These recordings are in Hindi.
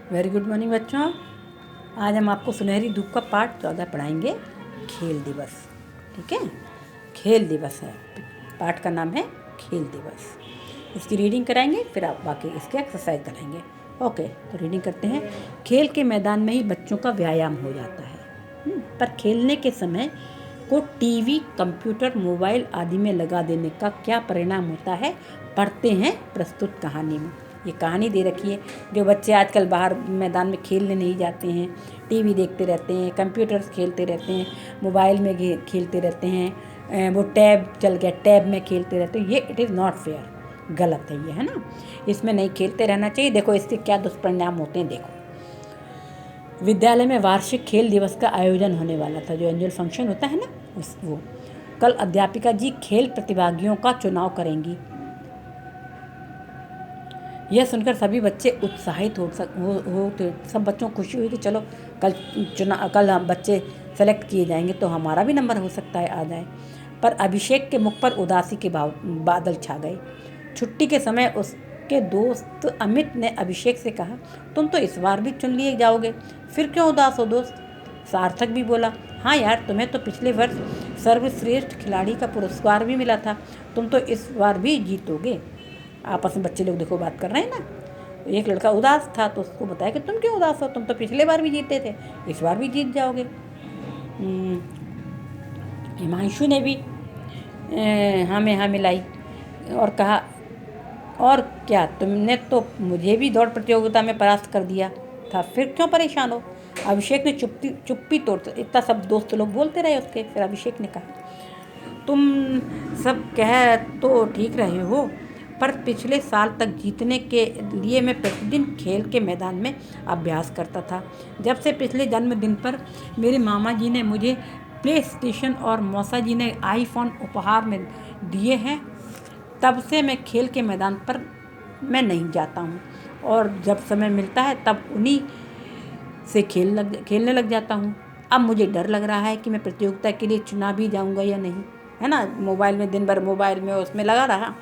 वेरी गुड मॉर्निंग बच्चों। आज हम आपको सुनहरी धूप का पाठ 14 पढ़ाएंगे। खेल दिवस। ठीक है, खेल दिवस है, पाठ का नाम है खेल दिवस। इसकी रीडिंग कराएंगे, फिर आप बाकी इसके एक्सरसाइज कराएंगे। ओके, तो रीडिंग करते हैं। खेल के मैदान में ही बच्चों का व्यायाम हो जाता है, पर खेलने के समय को टीवी, कंप्यूटर, मोबाइल आदि में लगा देने का क्या परिणाम होता है, पढ़ते हैं प्रस्तुत कहानी में। ये कहानी दे रखी है। जो बच्चे आजकल बाहर मैदान में खेलने नहीं जाते हैं, टीवी देखते रहते हैं, कंप्यूटर्स खेलते रहते हैं, मोबाइल में खेलते रहते हैं, वो टैब चल गया, टैब में खेलते रहते हैं, ये इट इज़ नॉट फेयर, गलत है ये, है ना। इसमें नहीं खेलते रहना चाहिए। देखो इसके क्या दुष्परिणाम होते हैं। देखो, विद्यालय में वार्षिक खेल दिवस का आयोजन होने वाला था, जो एनुअल फंक्शन होता है ना, वो कल अध्यापिका जी खेल प्रतिभागियों का चुनाव करेंगी। यह सुनकर सभी बच्चे उत्साहित हो सब बच्चों को खुशी हुई कि चलो कल हम बच्चे सेलेक्ट किए जाएंगे तो हमारा भी नंबर हो सकता है आ जाए। पर अभिषेक के मुख पर उदासी के बादल छा गए। छुट्टी के समय उसके दोस्त अमित ने अभिषेक से कहा, तुम तो इस बार भी चुन लिए जाओगे, फिर क्यों उदास हो दोस्त। सार्थक भी बोला, हाँ यार, तुम्हें तो पिछले वर्ष सर्वश्रेष्ठ खिलाड़ी का पुरस्कार भी मिला था, तुम तो इस बार भी जीतोगे। आपस में बच्चे लोग देखो बात कर रहे हैं ना। एक लड़का उदास था तो उसको बताया कि तुम क्यों उदास हो, तुम तो पिछले बार भी जीते थे, इस बार भी जीत जाओगे। हिमांशु ने भी हाँ मिलाई और कहा, और क्या, तुमने तो मुझे भी दौड़ प्रतियोगिता में परास्त कर दिया था, फिर क्यों परेशान हो। अभिषेक ने चुप्पी तोड़, इतना सब दोस्त लोग बोलते रहे उसके। फिर अभिषेक ने कहा, तुम सब कह तो ठीक रहे हो, पर पिछले साल तक जीतने के लिए मैं प्रतिदिन खेल के मैदान में अभ्यास करता था। जब से पिछले जन्मदिन पर मेरे मामा जी ने मुझे प्ले स्टेशन और मौसा जी ने आईफोन उपहार में दिए हैं, तब से मैं खेल के मैदान पर मैं नहीं जाता हूँ, और जब समय मिलता है तब उन्हीं से खेलने लग जाता हूँ। अब मुझे डर लग रहा है कि मैं प्रतियोगिता के लिए चुना भी जाऊँगा या नहीं, है ना। मोबाइल में दिन भर मोबाइल में उसमें लगा रहा,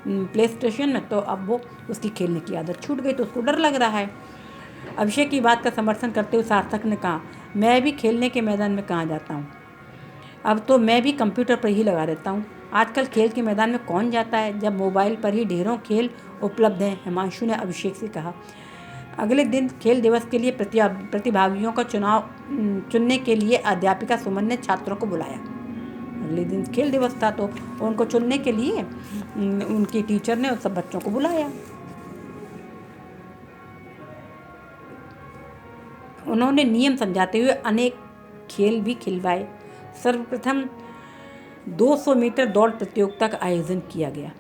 प्ले स्टेशन में, तो अब वो उसकी खेलने की आदत छूट गई, तो उसको डर लग रहा है। अभिषेक की बात का समर्थन करते हुए सार्थक ने कहा, मैं भी खेलने के मैदान में कहाँ जाता हूँ, अब तो मैं भी कंप्यूटर पर ही लगा रहता हूँ। आजकल खेल के मैदान में कौन जाता है, जब मोबाइल पर ही ढेरों खेल उपलब्ध हैं। हिमांशु ने अभिषेक से कहा। अगले दिन खेल दिवस के लिए प्रतिभागियों का चुनने के लिए अध्यापिका सुमन ने छात्रों को बुलाया। अगले दिन खेल दिवस था तो उनको चुनने के लिए उनकी टीचर ने उन सब बच्चों को बुलाया। उन्होंने नियम समझाते हुए अनेक खेल भी खिलवाए। सर्वप्रथम 200 मीटर दौड़ प्रतियोगिता का आयोजन किया गया,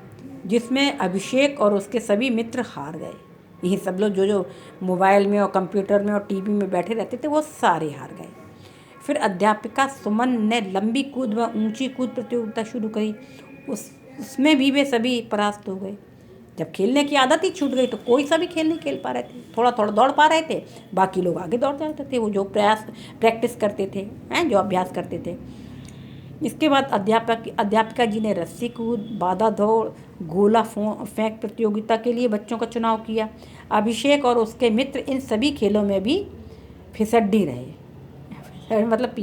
जिसमें अभिषेक और उसके सभी मित्र हार गए। यही सब लोग जो मोबाइल में और कंप्यूटर में और टीवी में बैठे रहते थे, वो सारे हार गए। फिर अध्यापिका सुमन ने लंबी कूद व ऊंची कूद प्रतियोगिता शुरू करी। उसमें भी वे सभी परास्त हो गए। जब खेलने की आदत ही छूट गई तो कोई सा भी खेल नहीं खेल पा रहे थे। थोड़ा थोड़ा दौड़ पा रहे थे, बाकी लोग आगे दौड़ जाते थे, वो जो प्रैक्टिस करते थे, जो अभ्यास करते थे। इसके बाद अध्यापिका जी ने रस्सी कूद, बाधा दौड़, गोला फेंक प्रतियोगिता के लिए बच्चों का चुनाव किया। अभिषेक और उसके मित्र इन सभी खेलों में भी फिसड्डी रहे, मतलब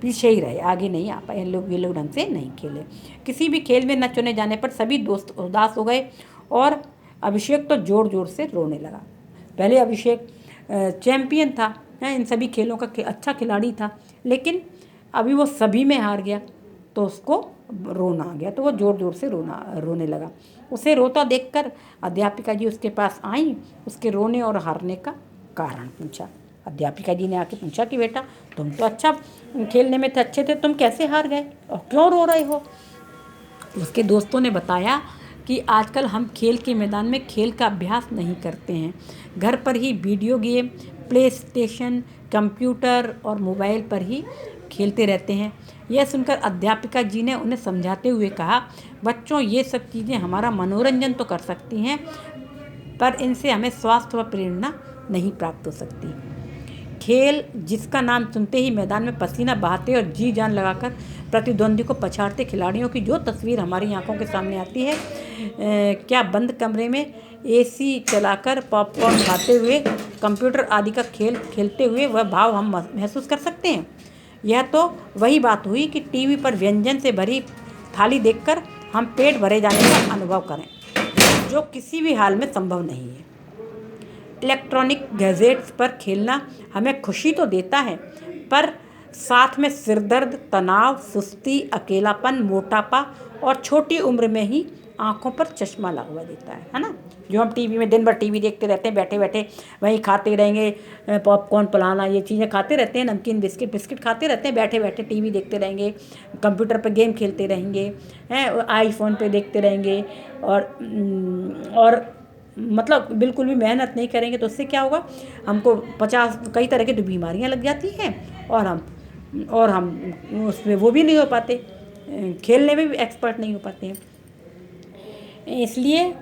पीछे ही रहे, आगे नहीं आ पाए। ये लोग ढंग से नहीं खेले। किसी भी खेल में न चुने जाने पर सभी दोस्त उदास हो गए और अभिषेक तो ज़ोर ज़ोर से रोने लगा। पहले अभिषेक चैम्पियन था, इन सभी खेलों का अच्छा खिलाड़ी था, लेकिन अभी वो सभी में हार गया तो उसको रोना आ गया, तो वो ज़ोर ज़ोर से रोने लगा। उसे रोता देखकर अध्यापिका जी उसके पास आई, उसके रोने और हारने का कारण पूछा। अध्यापिका जी ने आके पूछा कि बेटा, तुम तो अच्छा खेलने में थे, अच्छे थे, तुम कैसे हार गए और क्यों रो रहे हो। उसके दोस्तों ने बताया कि आजकल हम खेल के मैदान में खेल का अभ्यास नहीं करते हैं, घर पर ही video game, PlayStation, computer और मोबाइल पर ही खेलते रहते हैं। यह सुनकर अध्यापिका जी ने उन्हें समझाते हुए कहा, बच्चों, ये सब चीज़ें हमारा मनोरंजन तो कर सकती हैं, पर इनसे हमें स्वास्थ्य व प्रेरणा नहीं प्राप्त हो सकती। खेल जिसका नाम सुनते ही मैदान में पसीना बहाते और जी जान लगाकर प्रतिद्वंदी को पछाड़ते खिलाड़ियों की जो तस्वीर हमारी आंखों के सामने आती है, क्या बंद कमरे में एसी चलाकर पॉपकॉर्न खाते हुए कंप्यूटर आदि का खेल खेलते हुए वह भाव हम महसूस कर सकते हैं। यह तो वही बात हुई कि टीवी पर व्यंजन से भरी थाली देखकर हम पेट भरे जाने का अनुभव करें, जो किसी भी हाल में संभव नहीं है। इलेक्ट्रॉनिक गैजेट्स पर खेलना हमें खुशी तो देता है, पर साथ में सिरदर्द, तनाव, सुस्ती, अकेलापन, मोटापा और छोटी उम्र में ही आंखों पर चश्मा लगवा देता है ना। जो हम टीवी में दिन भर टीवी देखते रहते हैं, बैठे बैठे वहीं खाते रहेंगे, पॉपकॉर्न फलाना ये चीज़ें खाते रहते हैं, नमकीन बिस्किट खाते रहते हैं, बैठे बैठे टीवी देखते रहेंगे, कंप्यूटर पर गेम खेलते रहेंगे, हैं आईफोन पे देखते रहेंगे और मतलब बिल्कुल भी मेहनत नहीं करेंगे तो उससे क्या होगा, हमको 50 कई तरह की तो बीमारियां लग जाती हैं और हम उसमें वो भी नहीं हो पाते, खेलने में भी एक्सपर्ट नहीं हो पाते हैं। इसलिए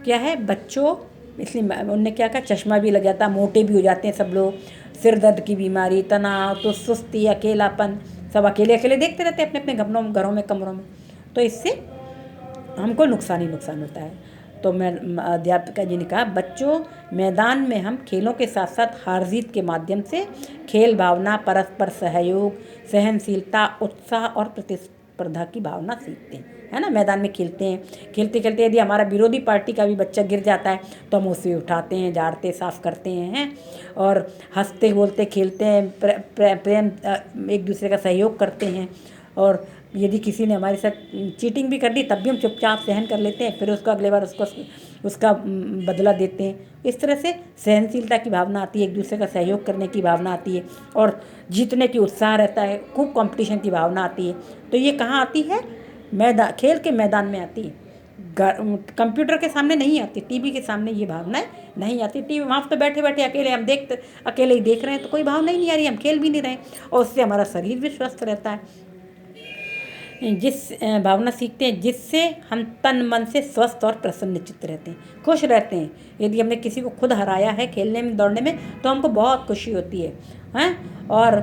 क्या है बच्चों, इसलिए उनने क्या कहा, चश्मा भी लग जाता है, मोटे भी हो जाते हैं सब लोग, सिर दर्द की बीमारी, तनाव, तो सुस्ती, अकेलापन, सब अकेले अकेले देखते रहते हैं अपने अपने घरों में, कमरों में, तो इससे हमको नुकसान ही नुकसान होता है। तो मैं अध्यापिका जी ने कहा, बच्चों मैदान में हम खेलों के साथ साथ हार जीत के माध्यम से खेल भावना, परस्पर सहयोग, सहनशीलता, उत्साह और प्रतिस्पर्धा की भावना सीखते हैं, है ना। मैदान में खेलते हैं, खेलते खेलते यदि हमारा विरोधी पार्टी का भी बच्चा गिर जाता है तो हम उसे उठाते हैं, झाड़ते साफ करते हैं और हंसते बोलते खेलते हैं, प्रेम एक दूसरे का सहयोग करते हैं। और यदि किसी ने हमारे साथ चीटिंग भी कर दी तब भी हम चुपचाप सहन कर लेते हैं, फिर उसको अगले बार उसका बदला देते हैं। इस तरह से सहनशीलता की भावना आती है, एक दूसरे का सहयोग करने की भावना आती है और जीतने की उत्साह रहता है, खूब कंपटीशन की भावना आती है। तो ये कहाँ आती है, मैदान, खेल के मैदान में आती है, कंप्यूटर के सामने नहीं आती, टीवी के सामने ये भावनाएं नहीं आती। टीवी वहाँ तो बैठे बैठे अकेले हम अकेले ही देख रहे हैं तो कोई भावना ही नहीं आ रही, हम खेल भी नहीं रहे और उससे हमारा शरीर भी स्वस्थ रहता है। जिस भावना सीखते हैं जिससे हम तन मन से स्वस्थ और प्रसन्नचित्त रहते हैं, खुश रहते हैं। यदि हमने किसी को खुद हराया है खेलने में, दौड़ने में, तो हमको बहुत खुशी होती है, हैं, और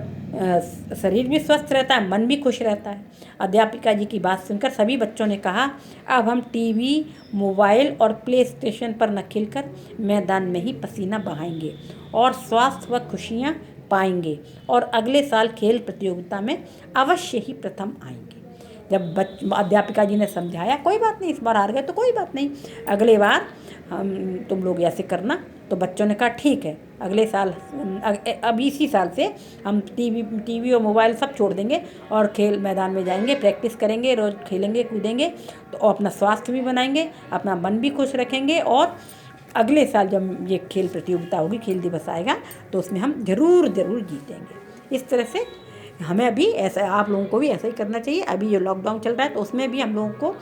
शरीर भी स्वस्थ रहता है, मन भी खुश रहता है। अध्यापिका जी की बात सुनकर सभी बच्चों ने कहा, अब हम टीवी, मोबाइल और प्ले स्टेशन पर न खेलकर मैदान में ही पसीना बहाएंगे और स्वास्थ्य व खुशियाँ पाएंगे और अगले साल खेल प्रतियोगिता में अवश्य ही प्रथम आएंगे। जब अध्यापिका जी ने समझाया, कोई बात नहीं, इस बार हार गए तो कोई बात नहीं, अगले बार तुम लोग ऐसे करना। तो बच्चों ने कहा ठीक है, अगले साल, अब इसी साल से हम टीवी और मोबाइल सब छोड़ देंगे और खेल मैदान में जाएंगे, प्रैक्टिस करेंगे, रोज़ खेलेंगे कूदेंगे, तो अपना स्वास्थ्य भी बनाएंगे, अपना मन भी खुश रखेंगे और अगले साल जब ये खेल प्रतियोगिता होगी, खेल दिवस आएगा, तो उसमें हम ज़रूर जीतेंगे। इस तरह से हमें अभी ऐसा, आप लोगों को भी ऐसा ही करना चाहिए। अभी जो लॉकडाउन चल रहा है तो उसमें भी हम लोगों को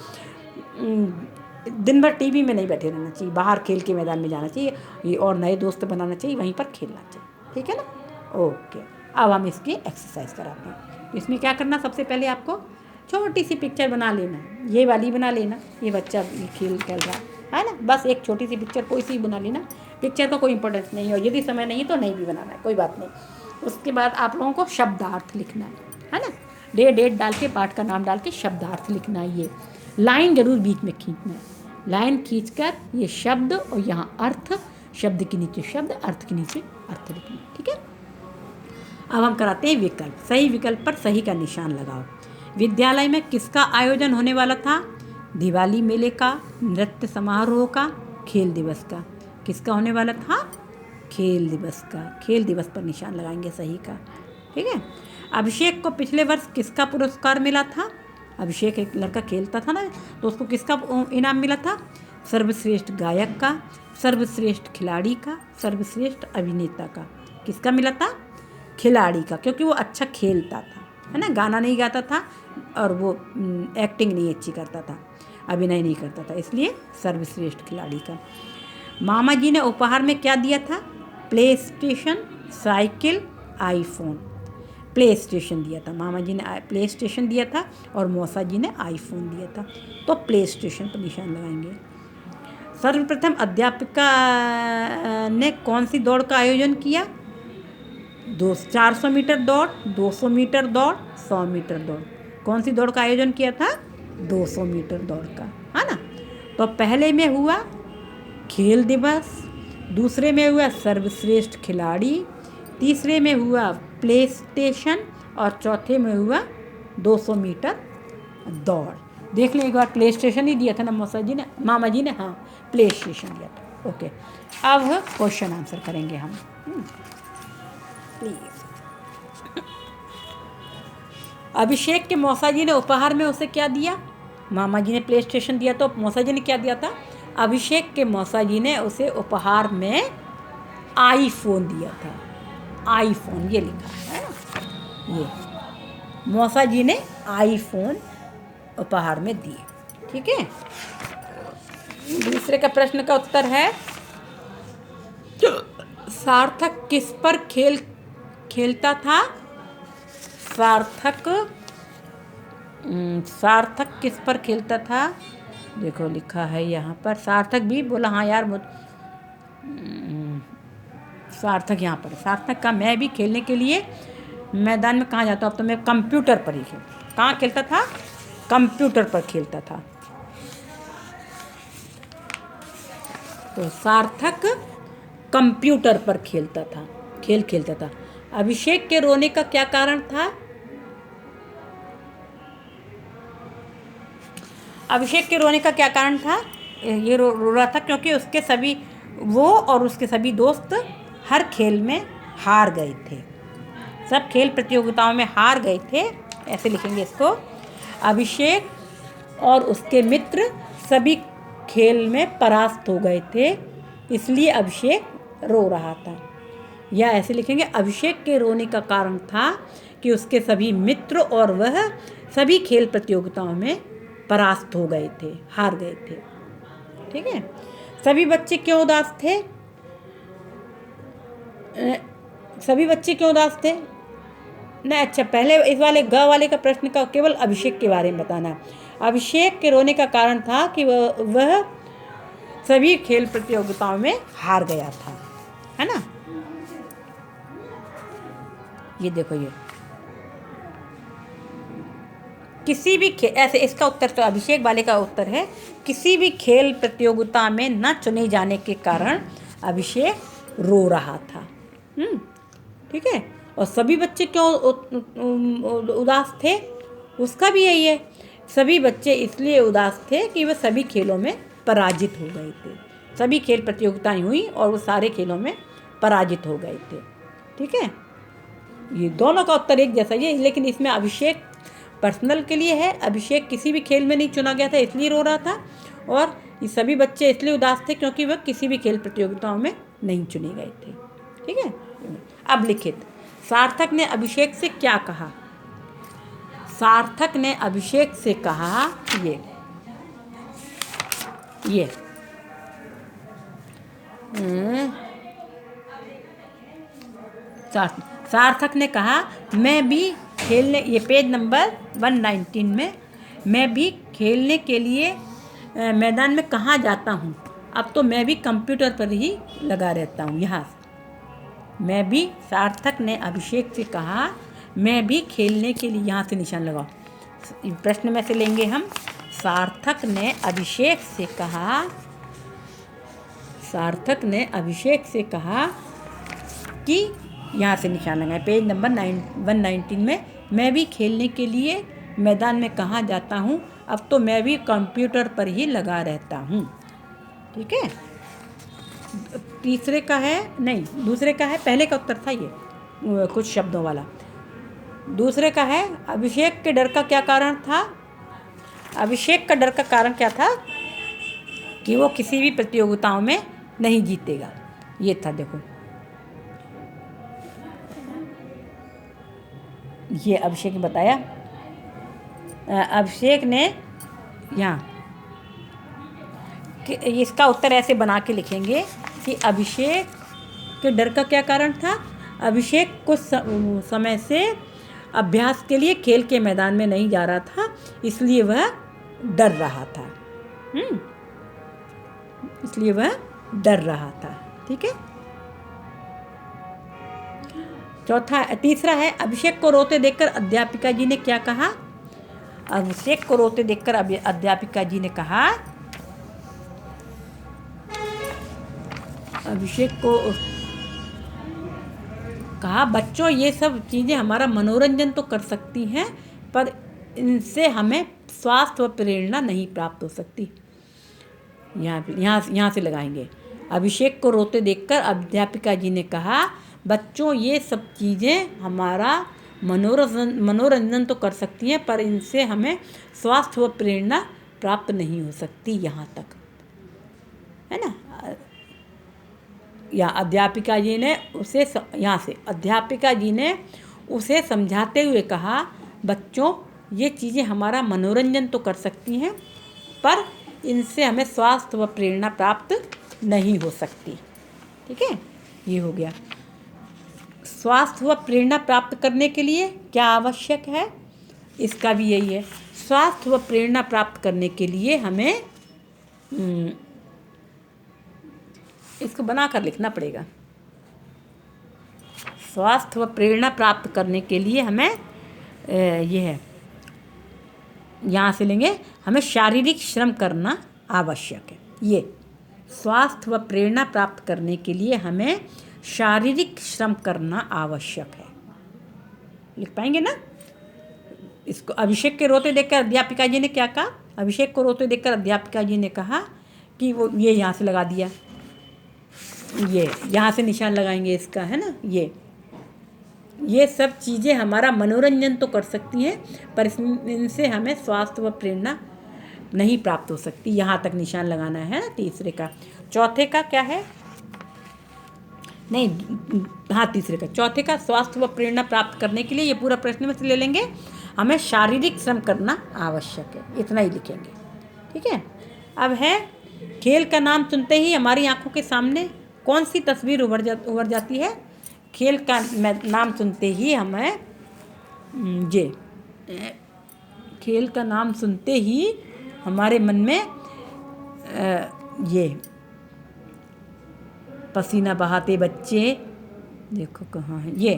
दिन भर टीवी में नहीं बैठे रहना चाहिए, बाहर खेल के मैदान में जाना चाहिए और नए दोस्त बनाना चाहिए, वहीं पर खेलना चाहिए, ठीक है ना। ओके, अब हम इसकी एक्सरसाइज कराते हैं। इसमें क्या करना, सबसे पहले आपको छोटी सी पिक्चर बना लेना, ये वाली बना लेना, ये बच्चा खेल रहा है ना, बस एक छोटी सी पिक्चर कोई सी बना लेना, पिक्चर का कोई इंपॉर्टेंस नहीं है और यदि समय नहीं तो नहीं भी बनाना है, कोई बात नहीं। उसके बाद आप लोगों को शब्दार्थ लिखना है ना, डेट डाल के, पाठ का नाम डाल के शब्दार्थ लिखना है। ये लाइन जरूर बीच में खींचना है, लाइन खींचकर ये शब्द और यहाँ अर्थ, शब्द के नीचे शब्द, अर्थ के नीचे अर्थ लिखना, ठीक है। अब हम कराते हैं विकल्प। सही विकल्प पर सही का निशान लगाओ। विद्यालय में किसका आयोजन होने वाला था? दिवाली मेले का, नृत्य समारोह का, खेल दिवस का। किसका होने वाला था? खेल दिवस का। खेल दिवस पर निशान लगाएंगे सही का, ठीक है। अभिषेक को पिछले वर्ष किसका पुरस्कार मिला था? अभिषेक एक लड़का खेलता था ना, तो उसको किसका इनाम मिला था? सर्वश्रेष्ठ गायक का, सर्वश्रेष्ठ खिलाड़ी का, सर्वश्रेष्ठ अभिनेता का। किसका मिला था? खिलाड़ी का, क्योंकि वो अच्छा खेलता था, है ना, गाना नहीं गाता था और वो एक्टिंग नहीं अच्छी करता था, अभिनय नहीं करता था, इसलिए सर्वश्रेष्ठ खिलाड़ी का। मामा जी ने उपहार में क्या दिया था? Play station, cycle, iPhone. Play station दिया था, मामा जी ने प्ले स्टेशन दिया था और मौसा जी ने आईफोन दिया था, तो प्ले स्टेशन पर निशान लगाएंगे। सर्वप्रथम अध्यापिका ने कौन सी दौड़ का आयोजन किया? 400 मीटर दौड़, 200 मीटर दौड़, 100 मीटर दौड़। कौन सी दौड़ का आयोजन किया था? 200 मीटर दौड़ का, है ना। तो पहले में हुआ खेल दिवस, दूसरे में हुआ सर्वश्रेष्ठ खिलाड़ी, तीसरे में हुआ प्ले स्टेशन और चौथे में हुआ 200 मीटर दौड़। देख लें एक बार, प्ले स्टेशन ही दिया था ना मामा जी ने, हाँ प्ले स्टेशन दिया था। ओके, अब क्वेश्चन आंसर करेंगे हम, प्लीज़। अभिषेक के मौसा जी ने उपहार में उसे क्या दिया? मामा जी ने प्ले स्टेशन दिया, तो मौसा जी ने क्या दिया था? अभिषेक के मौसा जी ने उसे उपहार में आईफोन दिया था। आईफोन ये लिखा है ना, ये मौसा जी ने आईफोन उपहार में दिए। ठीक है, दूसरे का प्रश्न का उत्तर है, सार्थक किस पर खेलता था? सार्थक किस पर खेलता था? देखो लिखा है यहाँ पर, सार्थक भी बोला हाँ यार सार्थक यहाँ पर, सार्थक का मैं भी खेलने के लिए मैदान में कहाँ जाता हूँ? अब तो मैं कंप्यूटर पर ही खेलता। कहाँ खेलता था? कंप्यूटर पर खेलता था। तो सार्थक कंप्यूटर पर खेलता था, खेलता था। अभिषेक के रोने का क्या कारण था? अभिषेक के रोने का क्या कारण था? ये रो रहा था क्योंकि उसके सभी वो और उसके सभी दोस्त हर खेल में हार गए थे। सब खेल प्रतियोगिताओं में हार गए थे, ऐसे लिखेंगे इसको। अभिषेक और उसके मित्र सभी खेल में परास्त हो गए थे, इसलिए अभिषेक रो रहा था। या ऐसे लिखेंगे, अभिषेक के रोने का कारण था कि उसके सभी मित्र और वह सभी खेल प्रतियोगिताओं में परास्त हो गए थे, हार गए थे। ठीक है, सभी बच्चे क्यों उदास थे? सभी बच्चे क्यों उदास थे? नहीं, अच्छा पहले इस वाले ग वाले का प्रश्न का केवल अभिषेक के बारे में बताना। अभिषेक के रोने का कारण था कि वह सभी खेल प्रतियोगिताओं में हार गया था, है ना। ये देखो, ये किसी भी ऐसे, इसका उत्तर तो अभिषेक वाले का उत्तर है, किसी भी खेल प्रतियोगिता में न चुने जाने के कारण अभिषेक रो रहा था। ठीक है, और सभी बच्चे क्यों उदास थे? उसका भी यही है, सभी बच्चे इसलिए उदास थे कि वे सभी खेलों में पराजित हो गए थे। सभी खेल प्रतियोगिताएं हुई और वो सारे खेलों में पराजित हो गए थे। ठीक है, ये दोनों का उत्तर एक जैसा ही है, लेकिन इसमें अभिषेक पर्सनल के लिए है। अभिषेक किसी भी खेल में नहीं चुना गया था इसलिए रो रहा था, और ये सभी बच्चे इसलिए उदास थे क्योंकि वह किसी भी खेल प्रतियोगिताओं में नहीं चुने गए थे। ठीक है, अब लिखित, सार्थक ने अभिषेक से क्या कहा? सार्थक ने अभिषेक से कहा, ये सार्थक ने कहा, मैं भी खेलने, ये पेज नंबर 119 में, मैं भी खेलने के लिए मैदान में कहाँ जाता हूँ? अब तो मैं भी कंप्यूटर पर ही लगा रहता हूँ। यहाँ मैं भी, सार्थक ने अभिषेक से कहा, मैं भी खेलने के लिए, यहाँ से निशान लगाओ, प्रश्न में से लेंगे हम। सार्थक ने अभिषेक से कहा, सार्थक ने अभिषेक से कहा कि, यहाँ से निशान लगाए, पेज नंबर 119 में, मैं भी खेलने के लिए मैदान में कहाँ जाता हूँ? अब तो मैं भी कंप्यूटर पर ही लगा रहता हूँ। ठीक है, तीसरे का है, नहीं दूसरे का है, पहले का उत्तर था ये कुछ शब्दों वाला। दूसरे का है, अभिषेक के डर का क्या कारण था? अभिषेक का डर का कारण क्या था? कि वो किसी भी प्रतियोगिताओं में नहीं जीतेगा, ये था। देखो ये अभिषेक ने बताया। अभिषेक ने यहाँ इसका उत्तर ऐसे बना के लिखेंगे कि अभिषेक के डर का क्या कारण था? अभिषेक कुछ समय से अभ्यास के लिए खेल के मैदान में नहीं जा रहा था, इसलिए वह डर रहा था। इसलिए वह डर रहा था। ठीक है, तीसरा है, अभिषेक को रोते देखकर अध्यापिका जी ने क्या कहा? अभिषेक को रोते देखकर अध्यापिका जी ने कहा, अभिषेक को कहा, बच्चों ये सब चीज़ें हमारा मनोरंजन तो कर सकती हैं, पर इनसे हमें स्वास्थ्य व प्रेरणा नहीं प्राप्त हो सकती। यहाँ से लगाएंगे। अभिषेक को रोते देखकर अध्यापिका जी ने कहा, बच्चों ये सब चीज़ें हमारा मनोरंजन तो कर सकती हैं, पर इनसे हमें स्वास्थ्य व प्रेरणा प्राप्त नहीं हो सकती। यहाँ तक है ना। या अध्यापिका जी ने उसे यहाँ से अध्यापिका जी ने उसे समझाते हुए कहा, बच्चों ये चीज़ें हमारा मनोरंजन तो कर सकती हैं, पर इनसे हमें स्वास्थ्य व प्रेरणा प्राप्त नहीं हो सकती। ठीक है, ये हो गया। स्वास्थ्य व प्रेरणा प्राप्त करने के लिए क्या आवश्यक है, इसका भी यही है। स्वास्थ्य व प्रेरणा प्राप्त करने के लिए हमें इसको बनाकर लिखना पड़ेगा। स्वास्थ्य व प्रेरणा प्राप्त करने के लिए हमें ये है, यहाँ से लेंगे, हमें शारीरिक श्रम करना आवश्यक है। ये स्वास्थ्य व प्रेरणा प्राप्त करने के लिए हमें शारीरिक श्रम करना आवश्यक है। लिख पाएंगे ना इसको। अभिषेक के रोते देखकर अध्यापिका जी ने क्या कहा, अभिषेक को रोते देखकर अध्यापिका जी ने कहा कि वो ये यहाँ से लगा दिया, ये यहाँ से निशान लगाएंगे इसका, है ना। ये सब चीज़ें हमारा मनोरंजन तो कर सकती हैं, पर इनसे हमें स्वास्थ्य व प्रेरणा नहीं प्राप्त हो सकती। यहाँ तक निशान लगाना है ना तीसरे का। चौथे का क्या है, नहीं हाँ तीसरे का, चौथे का स्वास्थ्य व प्रेरणा प्राप्त करने के लिए ये पूरा प्रश्न में से ले लेंगे, हमें शारीरिक श्रम करना आवश्यक है, इतना ही लिखेंगे। ठीक है। अब है, खेल का नाम सुनते ही हमारी आंखों के सामने कौन सी तस्वीर उभर जाती है। खेल का नाम सुनते ही हमें ये खेल का नाम सुनते ही हमारे मन में ये पसीना बहाते बच्चे, देखो कहाँ है ये,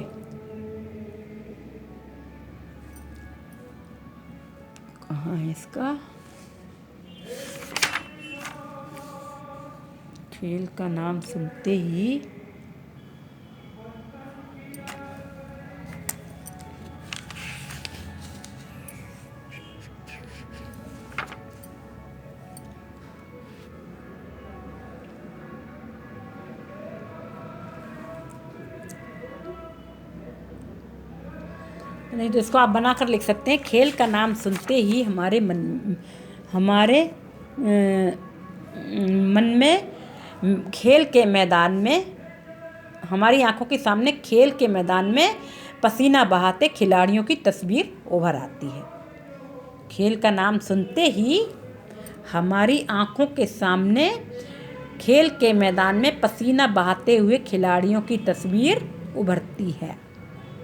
कहाँ है इसका, खेल का नाम सुनते ही नहीं तो इसको आप बनाकर लिख सकते हैं। खेल का नाम सुनते ही हमारे मन में खेल के मैदान में, हमारी आंखों के सामने खेल के मैदान में पसीना बहाते खिलाड़ियों की तस्वीर उभर आती है। खेल का नाम सुनते ही हमारी आंखों के सामने खेल के मैदान में पसीना बहाते हुए खिलाड़ियों की तस्वीर उभरती है।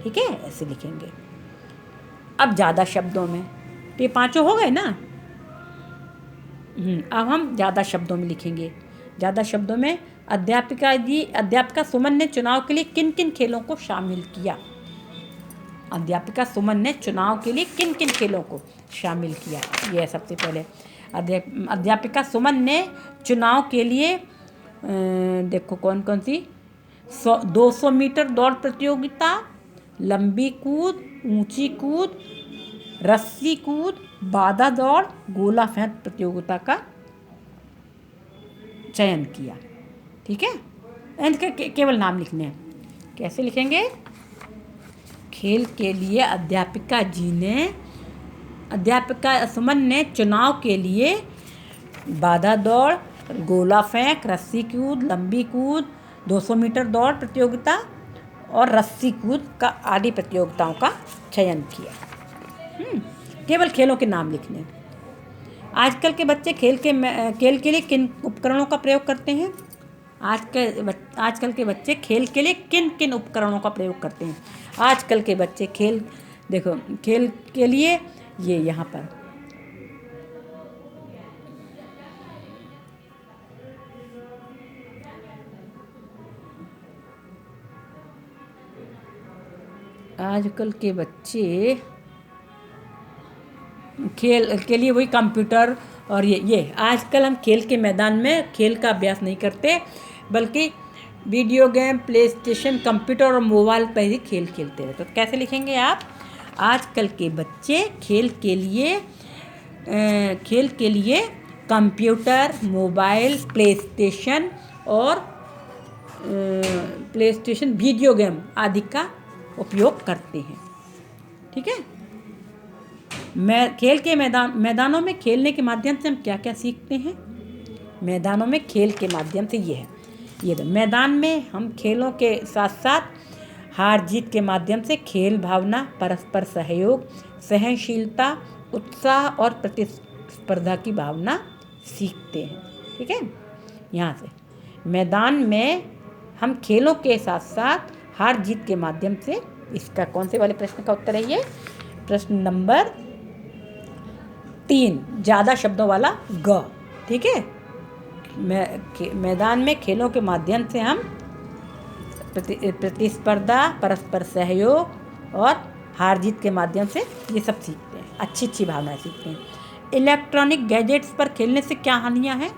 ठीक है, ऐसे लिखेंगे। अब ज़्यादा शब्दों में, तो ये पांचों हो गए ना। अब हम ज़्यादा शब्दों में लिखेंगे। ज़्यादा शब्दों में, अध्यापिका सुमन ने चुनाव के लिए किन किन खेलों को शामिल किया। अध्यापिका सुमन ने चुनाव के लिए किन किन खेलों को शामिल किया, ये सबसे पहले। अध्यापिका सुमन ने चुनाव के लिए देखो कौन कौन सी, 200 मीटर दौड़ प्रतियोगिता, लंबी कूद, ऊंची कूद, रस्सी कूद, बाधा दौड़, गोला फेंक प्रतियोगिता का चयन किया। ठीक है, इनके केवल नाम लिखने हैं। कैसे लिखेंगे, खेल के लिए अध्यापिका सुमन ने चुनाव के लिए बाधा दौड़, गोला फेंक, रस्सी कूद, लंबी कूद, 200 मीटर दौड़ प्रतियोगिता और रस्सी कूद का आदि प्रतियोगिताओं का चयन किया। केवल खेलों के नाम लिखने। आजकल के बच्चे खेल के लिए किन उपकरणों का प्रयोग करते हैं। आजकल के बच्चे खेल के लिए किन किन उपकरणों का प्रयोग करते हैं। आजकल के बच्चे खेल के लिए ये यहाँ पर आजकल के बच्चे खेल के लिए वही कंप्यूटर और ये आजकल हम खेल के मैदान में खेल का अभ्यास नहीं करते, बल्कि video game, PlayStation, computer और मोबाइल पर ही खेल खेलते हैं। तो कैसे लिखेंगे आप? आजकल के बच्चे खेल के लिए computer, mobile, play station, video game आदि का उपयोग करते हैं। ठीक है। खेल के मैदानों में खेलने के माध्यम से हम क्या क्या सीखते हैं? मैदानों में खेल के माध्यम से ये मैदान में हम खेलों के साथ साथ हार जीत के माध्यम से खेल भावना, परस्पर सहयोग, सहनशीलता, उत्साह और प्रतिस्पर्धा की भावना सीखते हैं। ठीक है। यहाँ से मैदान में हम खेलों के साथ साथ हार जीत के माध्यम से, इसका कौन से वाले प्रश्न का उत्तर है ये? प्रश्न नंबर 3, ज़्यादा शब्दों वाला ग। ठीक है। मैदान में खेलों के माध्यम से हम प्रतिस्पर्धा, परस्पर सहयोग और हार जीत के माध्यम से ये सब सीखते हैं, अच्छी अच्छी भावनाएं सीखते हैं। इलेक्ट्रॉनिक गैजेट्स पर खेलने से क्या हानियां हैं?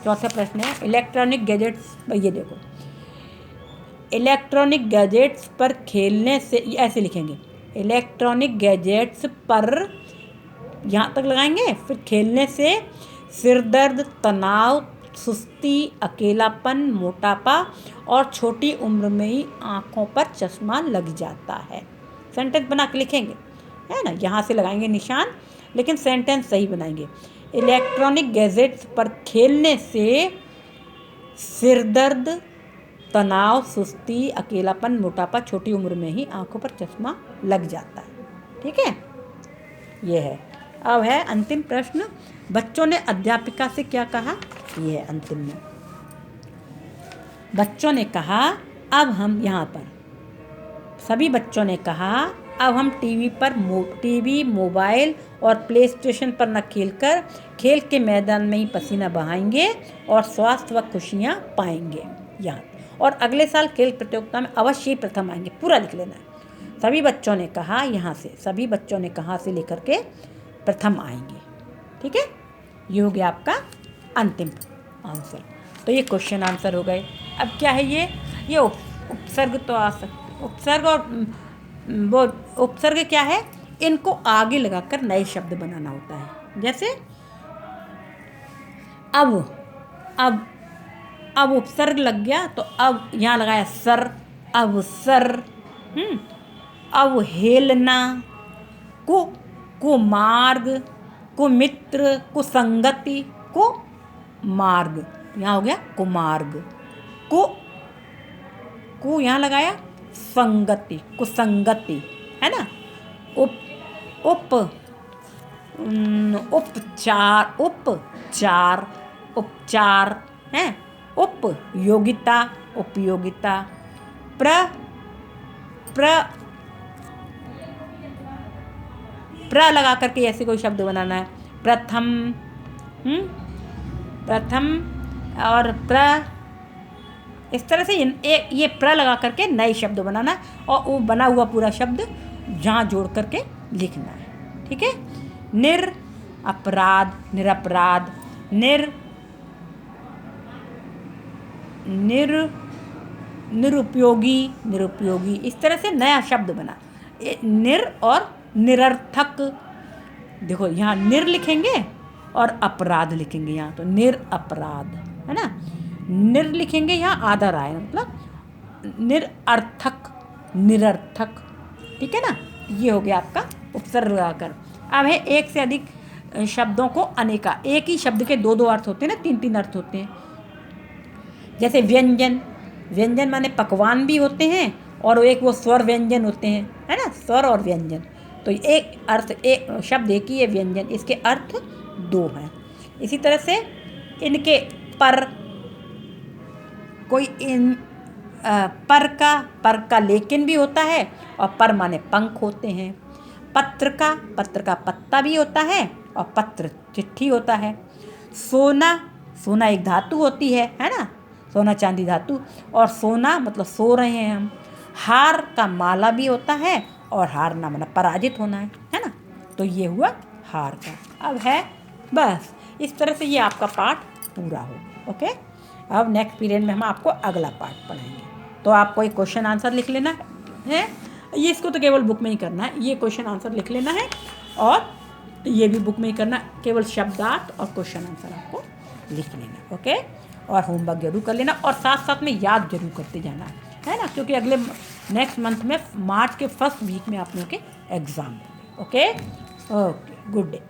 चौथा प्रश्न है इलेक्ट्रॉनिक गैजेट्स पर। ये देखो, इलेक्ट्रॉनिक गैजेट्स पर खेलने से, ऐसे लिखेंगे, इलेक्ट्रॉनिक गैजेट्स पर यहाँ तक लगाएंगे, फिर खेलने से सिरदर्द, तनाव, सुस्ती, अकेलापन, मोटापा और छोटी उम्र में ही आँखों पर चश्मा लग जाता है। सेंटेंस बना के लिखेंगे, है ना। यहाँ से लगाएंगे निशान, लेकिन सेंटेंस सही बनाएंगे। इलेक्ट्रॉनिक गैजेट्स पर खेलने से सिरदर्द, तनाव, सुस्ती, अकेलापन, मोटापा, छोटी उम्र में ही आँखों पर चश्मा लग जाता है। ठीक है। ये है। अब है अंतिम प्रश्न, बच्चों ने अध्यापिका से क्या कहा? ये है अंतिम में। बच्चों ने कहा, अब हम यहाँ पर सभी बच्चों ने कहा, अब हम टीवी, मोबाइल और प्ले स्टेशन पर न खेलकर खेल के मैदान में ही पसीना बहाएंगे और स्वास्थ्य व खुशियाँ पाएंगे। यहाँ और अगले साल खेल प्रतियोगिता में अवश्य ही प्रथम आएंगे। पूरा लिख लेना है। सभी बच्चों ने कहा, यहाँ से सभी बच्चों ने कहा से लेकर के प्रथम आएंगे। ठीक है। ये हो गया आपका अंतिम आंसर। तो ये क्वेश्चन आंसर हो गए। अब क्या है ये उपसर्ग तो आ सकते, उपसर्ग और वो उपसर्ग क्या है? इनको आगे लगाकर नए शब्द बनाना होता है। जैसे अब उपसर्ग लग गया, तो अब यहाँ लगाया सर, अब सर। अवहेलना, कुमार्ग, कुमित्र, कुसंगति, कुमार्ग। यहाँ हो गया कुमार्ग। कु यहाँ लगाया संगति, कुसंगति, है ना। उपचार है। उपयोगिता, उपयोगिता। प्र लगा करके ऐसे कोई शब्द बनाना है। प्रथम और इस तरह से ये प्र लगा करके नए शब्द बनाना है, और वो बना हुआ पूरा शब्द जहाँ जोड़ करके लिखना है। ठीक है। निरपराध, निरपराध, निरुपयोगी, निरुपयोगी। इस तरह से नया शब्द बना। निर और निरर्थक। देखो यहाँ निर लिखेंगे और अपराध लिखेंगे, यहाँ तो निरपराध, है ना। निर लिखेंगे, यहाँ आधा आए, मतलब निरर्थक, निरर्थक। ठीक है ना। ये हो गया आपका उपसर्ग लगाकर। अब है एक से अधिक शब्दों को अनेका। एक ही शब्द के दो दो अर्थ होते हैं ना, तीन तीन अर्थ होते हैं। जैसे व्यंजन, व्यंजन माने पकवान भी होते हैं, और एक वो स्वर व्यंजन होते हैं, है ना, स्वर और व्यंजन। तो एक अर्थ, एक शब्द एक ही है व्यंजन, इसके अर्थ दो हैं। इसी तरह से इनके पर, कोई पर का लेकिन भी होता है, और पर माने पंख होते हैं। पत्र का पत्ता भी होता है, और पत्र चिट्ठी होता है। सोना एक धातु होती है ना, सोना चांदी धातु, और सोना मतलब सो रहे हैं हम। हार का माला भी होता है, और हारना मतलब पराजित होना है ना। तो ये हुआ हार का। अब है बस इस तरह से ये आपका पाठ पूरा हो। ओके, अब नेक्स्ट पीरियड में हम आपको अगला पार्ट पढ़ाएंगे। तो आपको एक क्वेश्चन आंसर लिख लेना है, ये इसको तो केवल बुक में ही करना है, ये क्वेश्चन आंसर लिख लेना है और ये भी बुक में ही करना, केवल शब्दार्थ और क्वेश्चन आंसर आपको लिख लेना। ओके, और होमवर्क जरूर कर लेना और साथ साथ में याद जरूर करते जाना है ना, क्योंकि अगले नेक्स्ट मंथ में मार्च के फर्स्ट वीक में आप लोगों के एग्ज़ाम। Okay, good day.